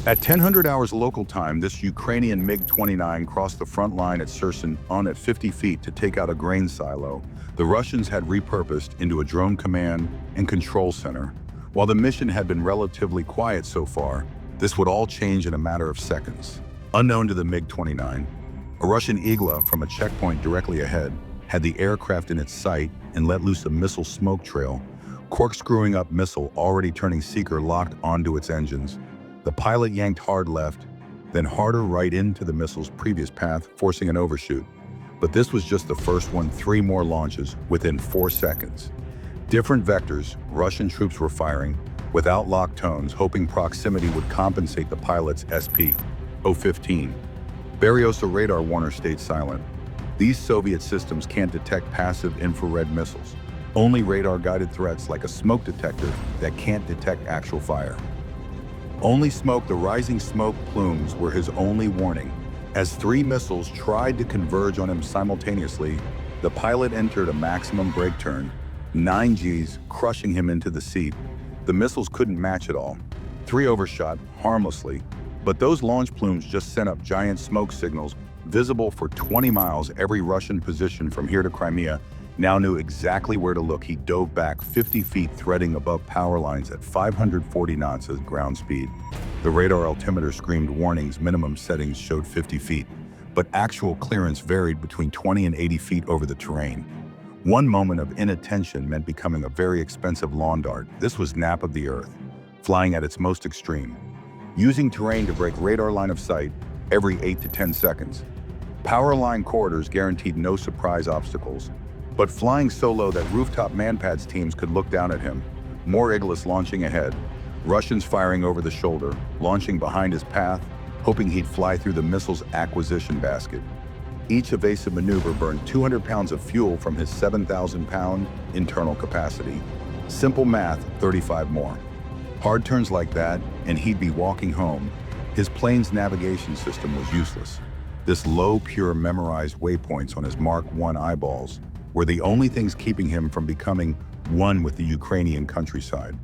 At 1000 hours local time, this Ukrainian MiG-29 crossed the front line at Kherson at 50 feet to take out a grain silo the Russians had repurposed into a drone command and control center. While the mission had been relatively quiet so far, this would all change in a matter of seconds. Unknown to the MiG-29, a Russian Igla from a checkpoint directly ahead had the aircraft in its sight and let loose a missile smoke trail, corkscrewing up missile already turning seeker locked onto its engines. The pilot yanked hard left, then harder right into the missile's previous path, forcing an overshoot. But this was just the first one, 3 more launches within 4 seconds. Different vectors, Russian troops were firing, without locked tones, hoping proximity would compensate the pilot's SP-015. Beriosa radar warner stayed silent. These Soviet systems can't detect passive infrared missiles, only radar-guided threats like a smoke detector that can't detect actual fire. Only smoke, the rising smoke plumes were his only warning. As 3 missiles tried to converge on him simultaneously, the pilot entered a maximum brake turn, 9 Gs, crushing him into the seat. The missiles couldn't match it all. 3 overshot, harmlessly, but those launch plumes just sent up giant smoke signals, visible for 20 miles. Every Russian position from here to Crimea now knew exactly where to look. He dove back 50 feet, threading above power lines at 540 knots at ground speed. The radar altimeter screamed warnings. Minimum settings showed 50 feet, but actual clearance varied between 20 and 80 feet over the terrain. One moment of inattention meant becoming a very expensive lawn dart. This was nap of the earth, flying at its most extreme, using terrain to break radar line of sight every 8 to 10 seconds. Power line corridors guaranteed no surprise obstacles, but flying so low that rooftop manpads teams could look down at him. More Iglas launching ahead, Russians firing over the shoulder, launching behind his path, hoping he'd fly through the missile's acquisition basket. Each evasive maneuver burned 200 pounds of fuel from his 7,000-pound internal capacity. Simple math, 35 more. Hard turns like that, and he'd be walking home. His plane's navigation system was useless. This low, pure, memorized waypoints on his Mark I eyeballs were the only things keeping him from becoming one with the Ukrainian countryside.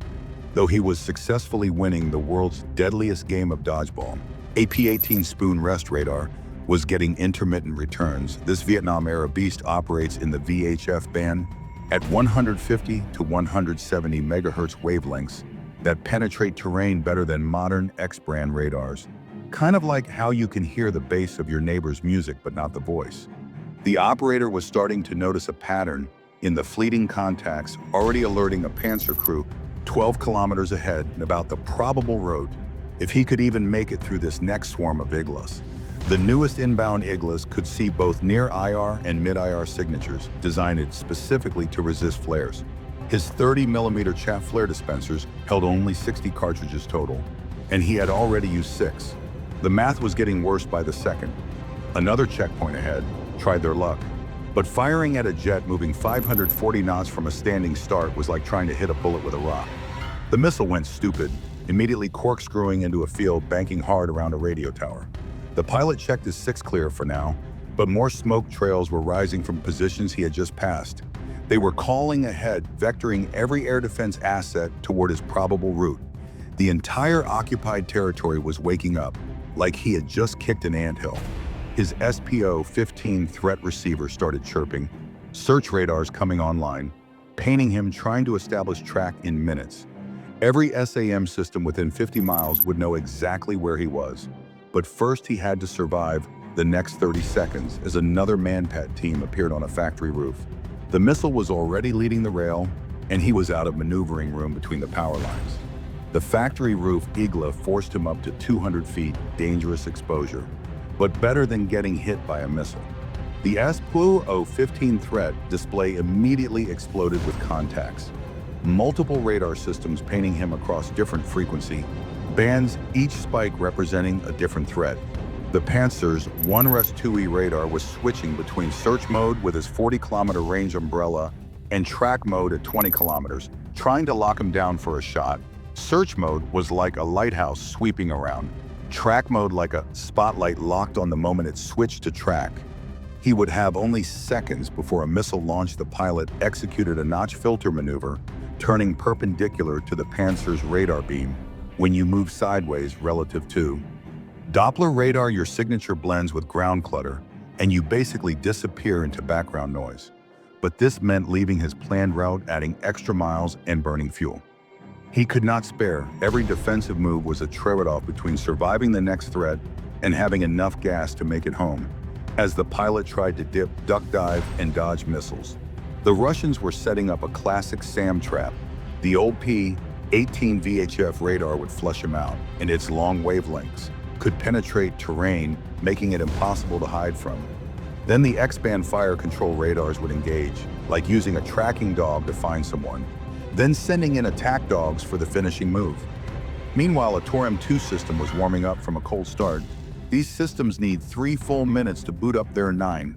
Though he was successfully winning the world's deadliest game of dodgeball, a P-18 spoon rest radar was getting intermittent returns. This Vietnam-era beast operates in the VHF band at 150 to 170 megahertz wavelengths that penetrate terrain better than modern X-brand radars. Kind of like how you can hear the bass of your neighbor's music but not the voice. The operator was starting to notice a pattern in the fleeting contacts, already alerting a Pantsir crew 12 kilometers ahead about the probable route, if he could even make it through this next swarm of Iglas. The newest inbound Iglas could see both near IR and mid-IR signatures, designed specifically to resist flares. His 30mm chaff flare dispensers held only 60 cartridges total, and he had already used 6. The math was getting worse by the second. Another checkpoint ahead tried their luck, but firing at a jet moving 540 knots from a standing start was like trying to hit a bullet with a rock. The missile went stupid, immediately corkscrewing into a field, banking hard around a radio tower. The pilot checked his 6 clear for now, but more smoke trails were rising from positions he had just passed. They were calling ahead, vectoring every air defense asset toward his probable route. The entire occupied territory was waking up, like he had just kicked an anthill. His SP-015 threat receiver started chirping, search radars coming online, painting him trying to establish track in minutes. Every SAM system within 50 miles would know exactly where he was. But first he had to survive the next 30 seconds as another manpad team appeared on a factory roof. The missile was already leading the rail, and he was out of maneuvering room between the power lines. The factory roof Igla forced him up to 200 feet, dangerous exposure, but better than getting hit by a missile. The SP-015 threat display immediately exploded with contacts. Multiple radar systems painting him across different frequency bands, each spike representing a different threat. The Pantsir's 1RS-2E radar was switching between search mode with his 40-kilometer range umbrella and track mode at 20 kilometers, trying to lock him down for a shot. Search mode was like a lighthouse sweeping around. Track mode like a spotlight locked on the moment it switched to track. He would have only seconds before a missile launched. The pilot executed a notch filter maneuver, turning perpendicular to the Pantsir's radar beam, when you move sideways relative to. Doppler radar, your signature blends with ground clutter, and you basically disappear into background noise. But this meant leaving his planned route, adding extra miles and burning fuel. He could not spare. Every defensive move was a trade-off between surviving the next threat and having enough gas to make it home, as the pilot tried to dip, duck dive, and dodge missiles. The Russians were setting up a classic SAM trap. The old P-18 VHF radar would flush him out, and its long wavelengths could penetrate terrain, making it impossible to hide from. Then the X-band fire control radars would engage, like using a tracking dog to find someone, then sending in attack dogs for the finishing move. Meanwhile, a TOR-M2 system was warming up from a cold start. These systems need 3 full minutes to boot up their 9.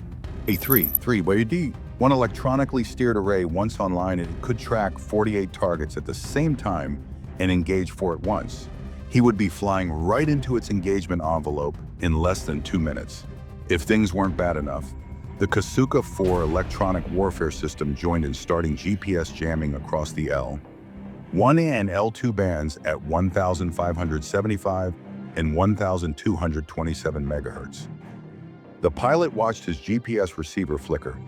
One electronically steered array, once online, it could track 48 targets at the same time and engage 4 at once. He would be flying right into its engagement envelope in less than 2 minutes. If things weren't bad enough, the Kasuga 4 electronic warfare system joined in, starting GPS jamming across the L1 and L2 bands at 1,575 and 1,227 megahertz. The pilot watched his GPS receiver flicker.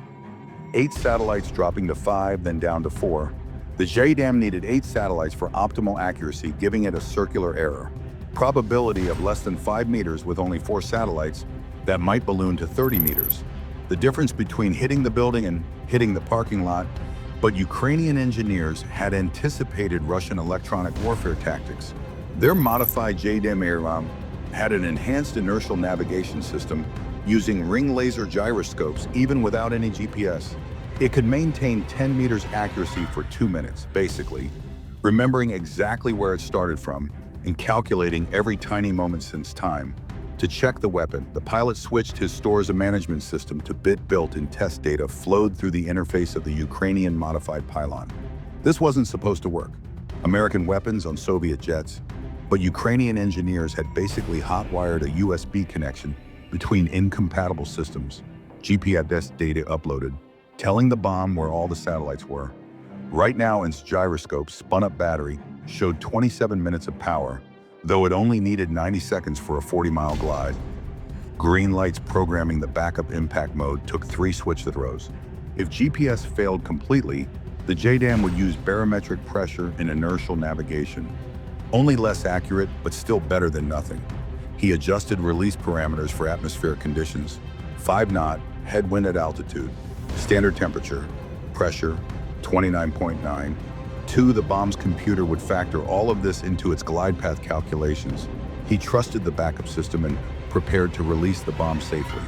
8 satellites dropping to 5, then down to 4. The JDAM needed 8 satellites for optimal accuracy, giving it a circular error. Probability of less than 5 meters with only 4 satellites that might balloon to 30 meters. The difference between hitting the building and hitting the parking lot. But Ukrainian engineers had anticipated Russian electronic warfare tactics. Their modified JDAM-ER had an enhanced inertial navigation system using ring laser gyroscopes even without any GPS. It could maintain 10 meters accuracy for 2 minutes, basically, remembering exactly where it started from and calculating every tiny moment since time. To check the weapon, the pilot switched his stores management system to bit-built, and test data flowed through the interface of the Ukrainian modified pylon. This wasn't supposed to work. American weapons on Soviet jets, but Ukrainian engineers had basically hot-wired a USB connection between incompatible systems. GPS data uploaded, telling the bomb where all the satellites were. Right now, its gyroscope spun-up battery showed 27 minutes of power, though it only needed 90 seconds for a 40-mile glide. Green lights programming the backup impact mode took 3 switch throws. If GPS failed completely, the JDAM would use barometric pressure and inertial navigation. Only less accurate, but still better than nothing. He adjusted release parameters for atmospheric conditions: 5-knot, headwind at altitude, standard temperature, pressure, 29.9. The bomb's computer would factor all of this into its glide path calculations. He trusted the backup system and prepared to release the bomb safely.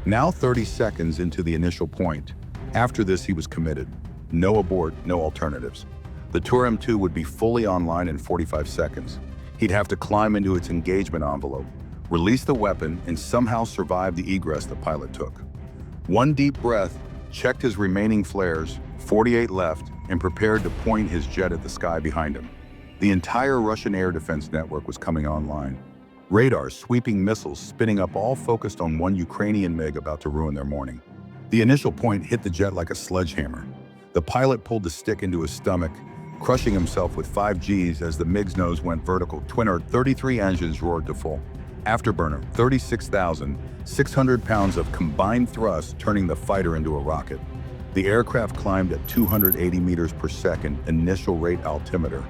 Now 30 seconds into the initial point. After this, he was committed. No abort, no alternatives. The TOR-M2 would be fully online in 45 seconds. He'd have to climb into its engagement envelope, release the weapon, and somehow survive the egress the pilot took. One deep breath, checked his remaining flares, 48 left, and prepared to point his jet at the sky behind him. The entire Russian air defense network was coming online. Radars, sweeping missiles spinning up, all focused on one Ukrainian MiG about to ruin their morning. The initial point hit the jet like a sledgehammer. The pilot pulled the stick into his stomach, crushing himself with 5 Gs as the MiG's nose went vertical. Twin 33 engines roared to full. Afterburner, 36,600 pounds of combined thrust, turning the fighter into a rocket. The aircraft climbed at 280 meters per second initial rate altimeter,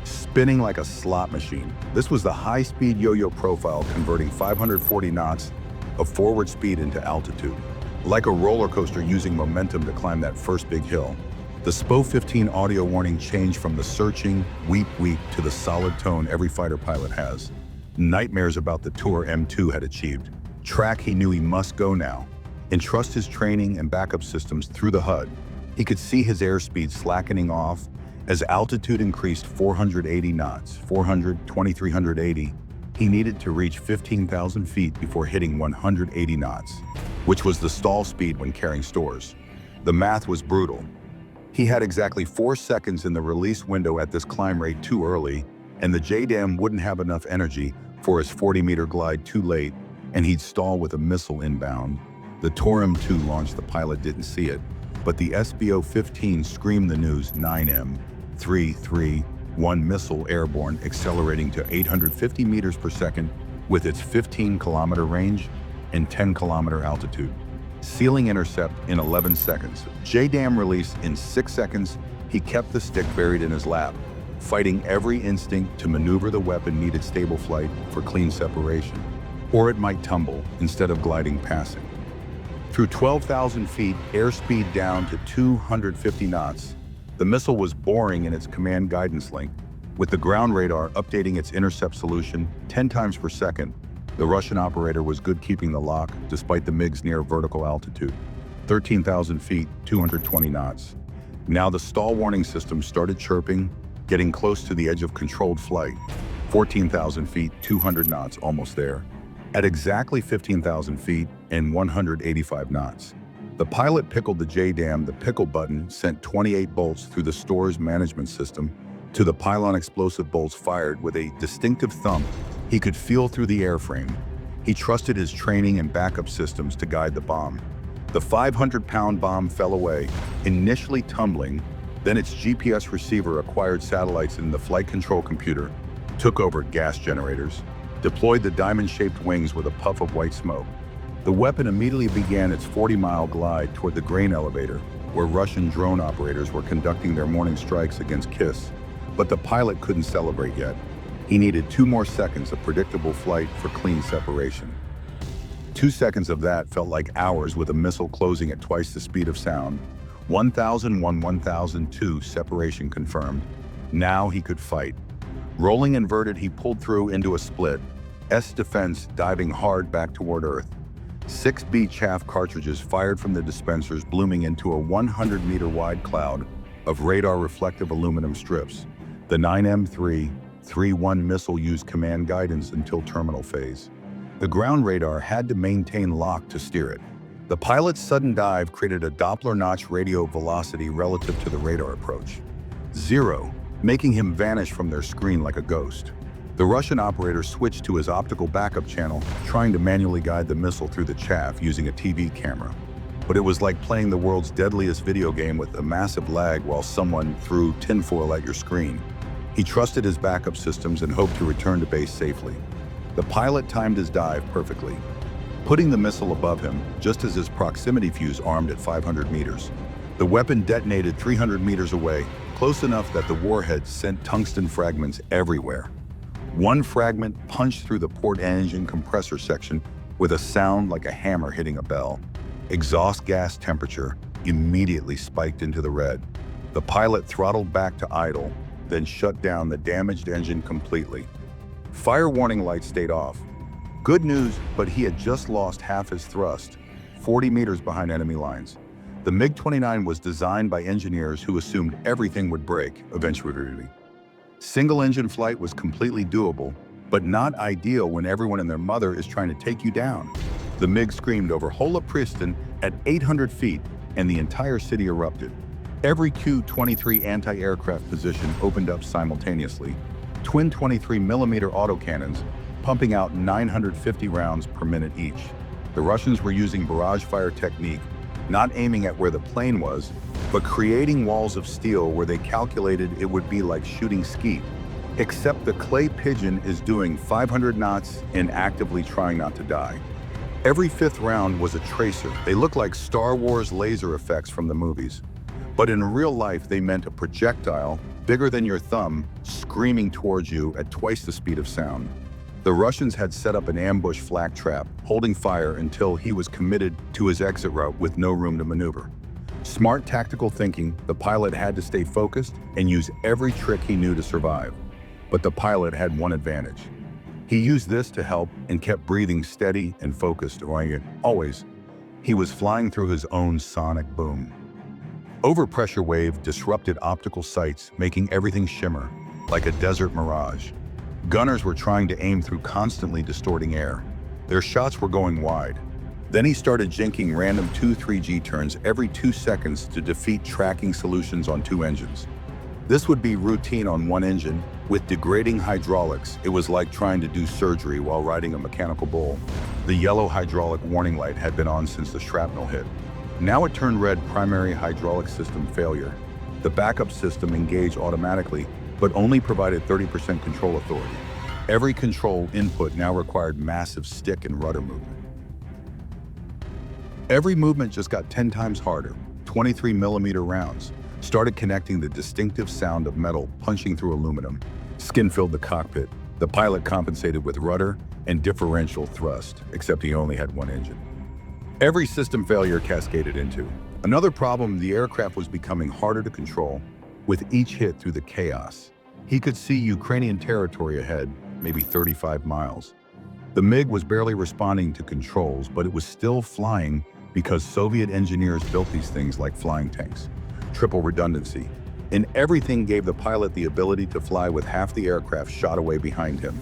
spinning like a slot machine. This was the high-speed yo-yo profile, converting 540 knots of forward speed into altitude. Like a roller coaster using momentum to climb that first big hill. The SPO-15 audio warning changed from the searching weep weep to the solid tone every fighter pilot has. Nightmares about the TOR-M2 had achieved. Track, he knew he must go now. Entrust his training and backup systems through the HUD. He could see his airspeed slackening off as altitude increased 480 knots, 2,380. He needed to reach 15,000 feet before hitting 180 knots, which was the stall speed when carrying stores. The math was brutal. He had exactly 4 seconds in the release window at this climb rate too early, and the JDAM wouldn't have enough energy for his 40-meter glide too late, and he'd stall with a missile inbound. The TOR-M2 launched. The pilot didn't see it, but the SPO-15 screamed the news. 9M, 3, one missile airborne accelerating to 850 meters per second with its 15-kilometer range and 10-kilometer altitude. Sealing intercept in 11 seconds. JDAM release in 6 seconds. He kept the stick buried in his lap, fighting every instinct to maneuver the weapon needed stable flight for clean separation. Or it might tumble instead of gliding passing. Through 12,000 feet, airspeed down to 250 knots. The missile was boring in its command guidance link, with the ground radar updating its intercept solution 10 times per second. The Russian operator was good keeping the lock despite the MiG's near vertical altitude. 13,000 feet, 220 knots. Now the stall warning system started chirping, getting close to the edge of controlled flight. 14,000 feet, 200 knots, almost there. At exactly 15,000 feet and 185 knots. The pilot pickled the JDAM. The pickle button sent 28 bolts through the store's management system to the pylon. Explosive bolts fired with a distinctive thump he could feel through the airframe. He trusted his training and backup systems to guide the bomb. The 500-pound bomb fell away, initially tumbling, then its GPS receiver acquired satellites in the flight control computer, took over gas generators, deployed the diamond-shaped wings with a puff of white smoke. The weapon immediately began its 40-mile glide toward the grain elevator, where Russian drone operators were conducting their morning strikes against KISS. But the pilot couldn't celebrate yet. He needed 2 more seconds of predictable flight for clean separation. 2 seconds of that felt like hours with a missile closing at twice the speed of sound. 1001, 1002, separation confirmed. Now he could fight. Rolling inverted, he pulled through into a split. S defense diving hard back toward Earth. 6 B chaff cartridges fired from the dispensers, blooming into a 100-meter wide cloud of radar-reflective aluminum strips. The 9M3-31 missile used command guidance until terminal phase. The ground radar had to maintain lock to steer it. The pilot's sudden dive created a Doppler notch radio velocity relative to the radar approach. 0, making him vanish from their screen like a ghost. The Russian operator switched to his optical backup channel, trying to manually guide the missile through the chaff using a TV camera. But it was like playing the world's deadliest video game with a massive lag while someone threw tinfoil at your screen. He trusted his backup systems and hoped to return to base safely. The pilot timed his dive perfectly, putting the missile above him just as his proximity fuse armed at 500 meters. The weapon detonated 300 meters away, close enough that the warhead sent tungsten fragments everywhere. One fragment punched through the port engine compressor section with a sound like a hammer hitting a bell. Exhaust gas temperature immediately spiked into the red. The pilot throttled back to idle, then shut down the damaged engine completely. Fire warning lights stayed off. Good news, but he had just lost half his thrust, 40 meters behind enemy lines. The MiG-29 was designed by engineers who assumed everything would break eventually. Single-engine flight was completely doable, but not ideal when everyone and their mother is trying to take you down. The MiG screamed over Hola Pristin at 800 feet, and the entire city erupted. Every Q-23 anti-aircraft position opened up simultaneously. Twin 23mm autocannons, pumping out 950 rounds per minute each. The Russians were using barrage fire technique, not aiming at where the plane was, but creating walls of steel where they calculated it would be like shooting skeet. Except the clay pigeon is doing 500 knots and actively trying not to die. Every 5th round was a tracer. They looked like Star Wars laser effects from the movies. But in real life, they meant a projectile, bigger than your thumb, screaming towards you at twice the speed of sound. The Russians had set up an ambush flak trap, holding fire until he was committed to his exit route with no room to maneuver. Smart tactical thinking, the pilot had to stay focused and use every trick he knew to survive. But the pilot had one advantage. He used this to help and kept breathing steady and focused, always. He was flying through his own sonic boom. Overpressure wave disrupted optical sights, making everything shimmer, like a desert mirage. Gunners were trying to aim through constantly distorting air. Their shots were going wide. Then he started jinking random 2-3G turns every 2 seconds to defeat tracking solutions on 2 engines. This would be routine on one engine. With degrading hydraulics, it was like trying to do surgery while riding a mechanical bull. The yellow hydraulic warning light had been on since the shrapnel hit. Now it turned red, primary hydraulic system failure. The backup system engaged automatically, but only provided 30% control authority. Every control input now required massive stick and rudder movement. Every movement just got 10 times harder. 23mm rounds started connecting the distinctive sound of metal punching through aluminum. Skin filled the cockpit. The pilot compensated with rudder and differential thrust, except he only had one engine. Every system failure cascaded into another problem. The aircraft was becoming harder to control with each hit through the chaos. He could see Ukrainian territory ahead, maybe 35 miles. The MiG was barely responding to controls, but it was still flying because Soviet engineers built these things like flying tanks. Triple redundancy. And everything gave the pilot the ability to fly with half the aircraft shot away behind him.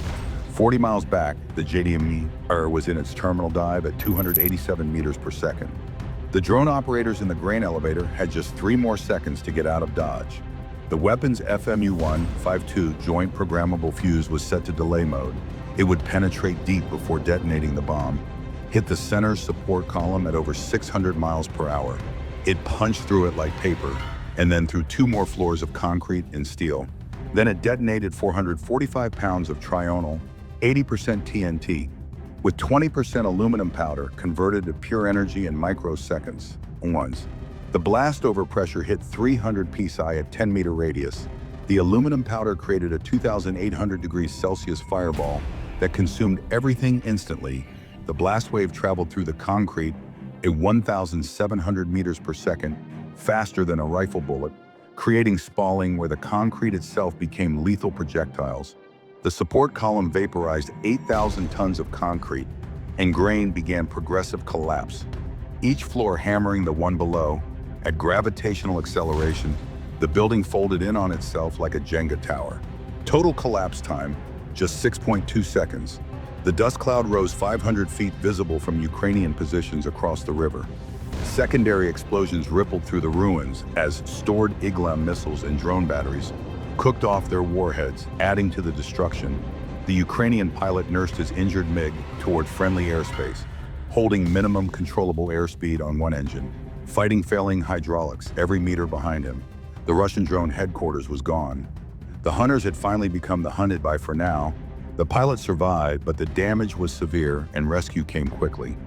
40 miles back, the JDAM-ER was in its terminal dive at 287 meters per second. The drone operators in the grain elevator had just 3 more seconds to get out of Dodge. The weapon's FMU-152 joint programmable fuse was set to delay mode. It would penetrate deep before detonating the bomb, hit the center support column at over 600 miles per hour. It punched through it like paper, and then through 2 more floors of concrete and steel. Then it detonated 445 pounds of trional, 80% TNT, with 20% aluminum powder converted to pure energy in microseconds. Once the blast overpressure hit 300 psi at 10-meter radius, the aluminum powder created a 2,800 degrees Celsius fireball that consumed everything instantly. The blast wave traveled through the concrete at 1,700 meters per second, faster than a rifle bullet, creating spalling where the concrete itself became lethal projectiles. The support column vaporized 8,000 tons of concrete, and grain began progressive collapse, each floor hammering the one below. At gravitational acceleration, the building folded in on itself like a Jenga tower. Total collapse time, just 6.2 seconds. The dust cloud rose 500 feet visible from Ukrainian positions across the river. Secondary explosions rippled through the ruins as stored Igla missiles and drone batteries cooked off their warheads, adding to the destruction. The Ukrainian pilot nursed his injured MiG toward friendly airspace, holding minimum controllable airspeed on one engine, fighting failing hydraulics every meter behind him. The Russian drone headquarters was gone. The hunters had finally become the hunted by for now. The pilot survived, but the damage was severe and rescue came quickly.